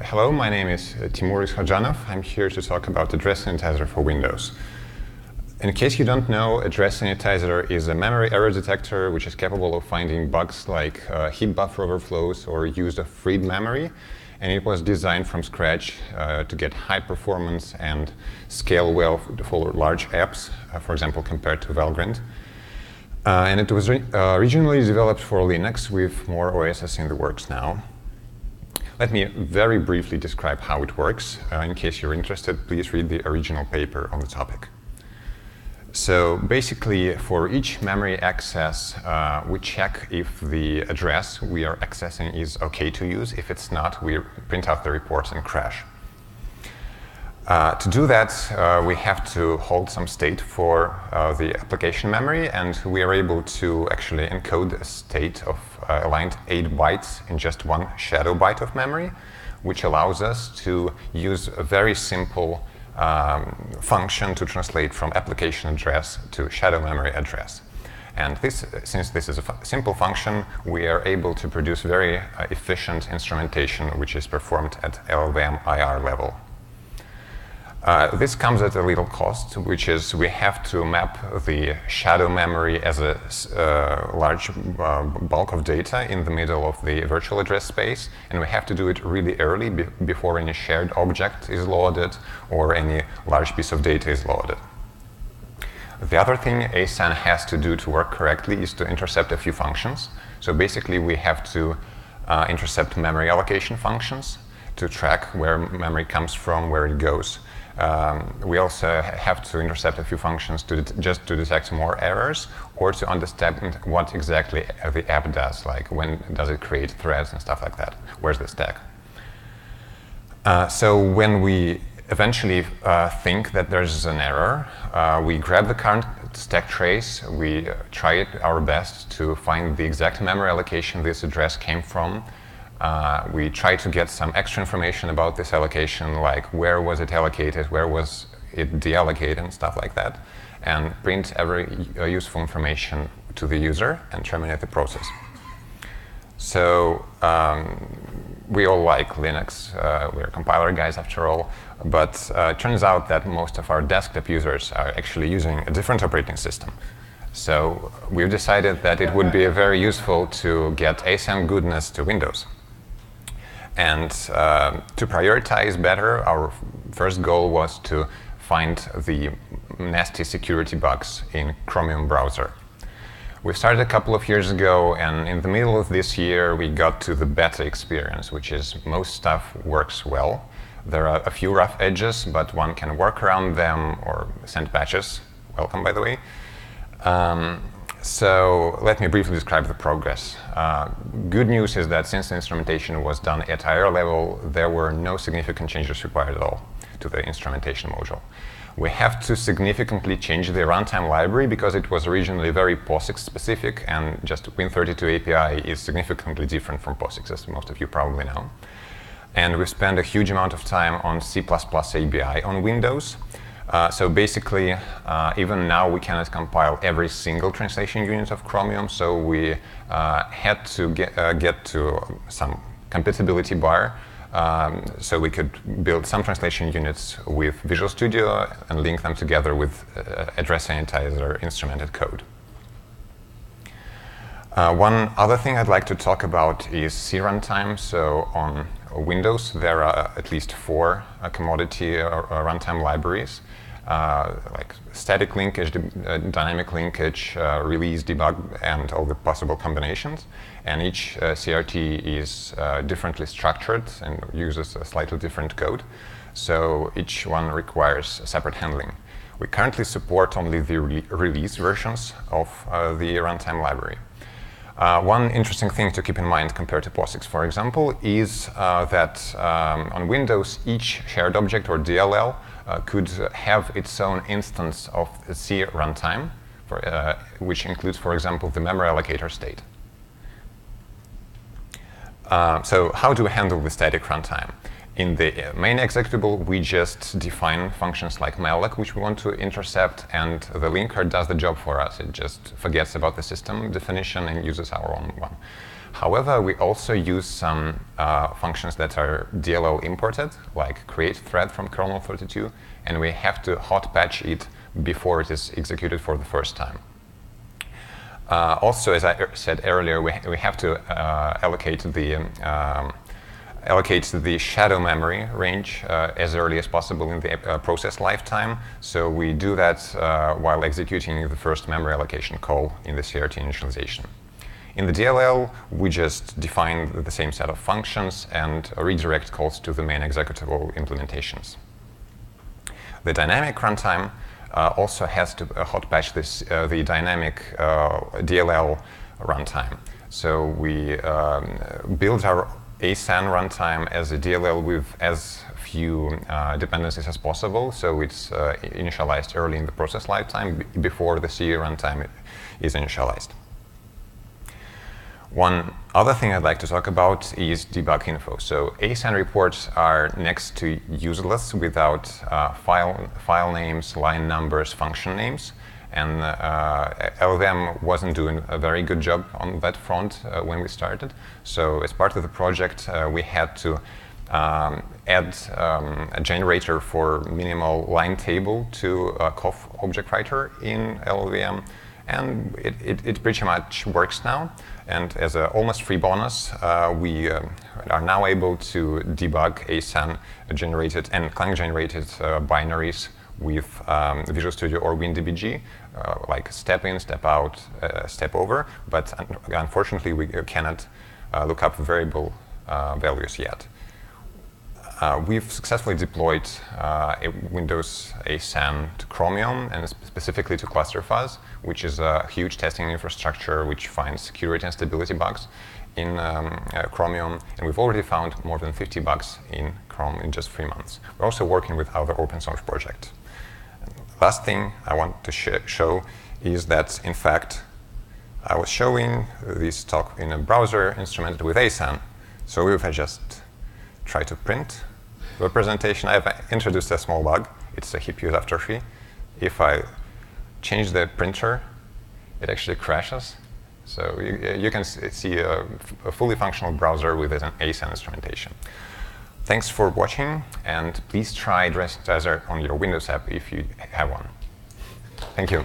Hello, my name is Timur Ishajanov. I'm here to talk about address sanitizer for Windows. In case you don't know, address sanitizer is a memory error detector which is capable of finding bugs like heap buffer overflows or use of freed memory. And it was designed from scratch to get high performance and scale well for large apps, for example, compared to Valgrind. And it was originally developed for Linux with more OSs in the works now. Let me very briefly describe how it works. In case you're interested, please read the original paper on the topic. So basically, for each memory access, we check if the address we are accessing is OK to use. If it's not, we print out the report and crash. To do that, we have to hold some state for the application memory, and we are able to actually encode a state of aligned 8 bytes in just one shadow byte of memory, which allows us to use a very simple function to translate from application address to shadow memory address. And since this is a simple function, we are able to produce very efficient instrumentation, which is performed at LLVM IR level. This comes at a little cost, which is we have to map the shadow memory as a large bulk of data in the middle of the virtual address space, and we have to do it really early before any shared object is loaded or any large piece of data is loaded. The other thing ASan has to do to work correctly is to intercept a few functions. So basically, we have to intercept memory allocation functions to track where memory comes from, where it goes. We also have to intercept a few functions just to detect more errors or to understand what exactly the app does, like when does it create threads and stuff like that. Where's the stack? So when we eventually think that there's an error, we grab the current stack trace, we try our best to find the exact memory allocation this address came from. We try to get some extra information about this allocation, like where was it allocated, where was it deallocated, and stuff like that, and print every useful information to the user and terminate the process. So we all like Linux. We're compiler guys after all, but it turns out that most of our desktop users are actually using a different operating system. So we've decided that it would be very useful to get ASan goodness to Windows. And to prioritize better, our first goal was to find the nasty security bugs in Chromium browser. We started a couple of years ago, and in the middle of this year, we got to the beta experience, which is most stuff works well. There are a few rough edges, but one can work around them or send patches. Welcome, by the way. So let me briefly describe the progress. Good news is that since the instrumentation was done at IR level, there were no significant changes required at all to the instrumentation module. We have to significantly change the runtime library because it was originally very POSIX specific, and just Win32 API is significantly different from POSIX, as most of you probably know. And we spent a huge amount of time on C++ ABI on Windows. So basically, even now we cannot compile every single translation unit of Chromium, so we had to get to some compatibility bar, so we could build some translation units with Visual Studio and link them together with address sanitizer instrumented code. One other thing I'd like to talk about is C runtime. So on Windows, there are at least 4 commodity runtime libraries, like static linkage, dynamic linkage, release, debug, and all the possible combinations. And each CRT is differently structured and uses a slightly different code. So each one requires separate handling. We currently support only the release versions of the runtime library. One interesting thing to keep in mind compared to POSIX, for example, is that on Windows, each shared object, or DLL, could have its own instance of the C runtime, which includes, for example, the memory allocator state. So how do we handle the static runtime? In the main executable, we just define functions like malloc, which we want to intercept, and the linker does the job for us. It just forgets about the system definition and uses our own one. However, we also use some functions that are DLL imported, like create thread from kernel 32, and we have to hot patch it before it is executed for the first time. Also, as I said earlier, we have to allocate the shadow memory range as early as possible in the process lifetime. So we do that while executing the first memory allocation call in the CRT initialization. In the DLL, we just define the same set of functions and redirect calls to the main executable implementations. The dynamic runtime also has to hot patch the dynamic DLL runtime. So we build our ASan runtime as a DLL with as few dependencies as possible, so it's initialized early in the process lifetime before the C runtime is initialized. One other thing I'd like to talk about is debug info. So ASan reports are next to useless without file names, line numbers, function names. And LLVM wasn't doing a very good job on that front when we started. So as part of the project, we had to add a generator for minimal line table to COF object writer in LLVM. And it pretty much works now. And as an almost free bonus, we are now able to debug ASan generated and Clang generated binaries with Visual Studio or WinDBG, like step in, step out, step over. But unfortunately, we cannot look up variable values yet. We've successfully deployed Windows ASan to Chromium and specifically to clusterfuzz, which is a huge testing infrastructure which finds security and stability bugs in Chromium. And we've already found more than 50 bugs in Chrome in just 3 months. We're also working with other open source projects. Last thing I want to show is that, in fact, I was showing this talk in a browser instrumented with ASan. So if I just try to print the presentation, I've introduced a small bug. It's a heap use after free. If I change the printer, it actually crashes. So you can see a fully functional browser with an ASan instrumentation. Thanks for watching, and please try Dress Sanitizer on your Windows app if you have one. Thank you.